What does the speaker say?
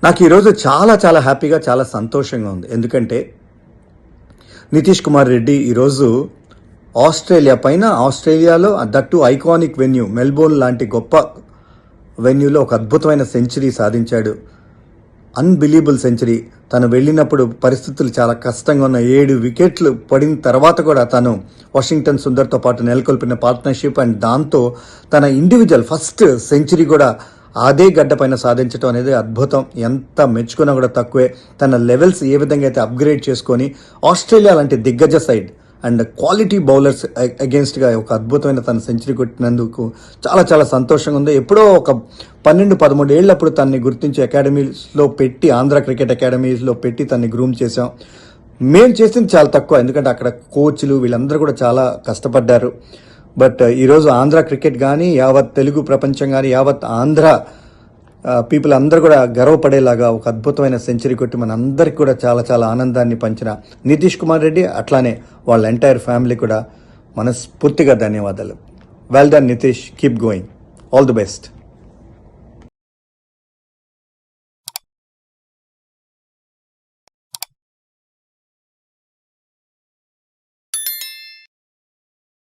నాకు ఈరోజు చాలా చాలా హ్యాపీగా చాలా సంతోషంగా ఉంది. ఎందుకంటే నితీష్ కుమార్ రెడ్డి ఈరోజు ఆస్ట్రేలియాలో దట్టు ఐకానిక్ వెన్యూ మెల్బోర్న్ లాంటి గొప్ప వెన్యూలో ఒక అద్భుతమైన సెంచరీ సాధించాడు. Unbelievable century. తను వెళ్ళినప్పుడు పరిస్థితులు చాలా కష్టంగా ఉన్న 7 వికెట్లు పడిన తర్వాత కూడా తను వాషింగ్టన్ సుందర్తో పాటు నెలకొల్పిన పార్ట్నర్షిప్ అండ్ దాంతో తన ఇండివిజువల్ ఫస్ట్ సెంచరీ కూడా అదే గడ్డ పైన సాధించడం అనేది అద్భుతం. ఎంత మెచ్చుకున్నా కూడా తక్కువే. తన లెవెల్స్ ఏ విధంగా అయితే అప్గ్రేడ్ చేసుకొని ఆస్ట్రేలియా లాంటి దిగ్గజ సైడ్ అండ్ క్వాలిటీ బౌలర్స్ అగేన్స్ట్గా ఒక అద్భుతమైన తన సెంచరీ కొట్టినందుకు చాలా చాలా సంతోషంగా ఉంది. ఎప్పుడో ఒక 12-13 ఏళ్ళప్పుడు తనని గుర్తించి అకాడమీస్లో పెట్టి ఆంధ్ర క్రికెట్ అకాడమీస్లో పెట్టి తనని గ్రూమ్ చేశాం. మేము చేసింది చాలా తక్కువ, ఎందుకంటే అక్కడ కోచ్లు వీళ్ళందరూ కూడా చాలా కష్టపడ్డారు. బట్ ఈరోజు ఆంధ్ర క్రికెట్ కానీ యావత్ తెలుగు ప్రపంచం కానీ యావత్ ఆంధ్ర పీపుల్ అందరూ కూడా గర్వపడేలాగా ఒక అద్భుతమైన సెంచరీ కొట్టి మన అందరికి కూడా చాలా చాలా ఆనందాన్ని పంచిన నితీష్ కుమార్ రెడ్డి అట్లానే వాళ్ళ ఎంటైర్ ఫ్యామిలీ కూడా మనస్ఫూర్తిగా ధన్యవాదాలు. Well done Nitish, keep going, all the best.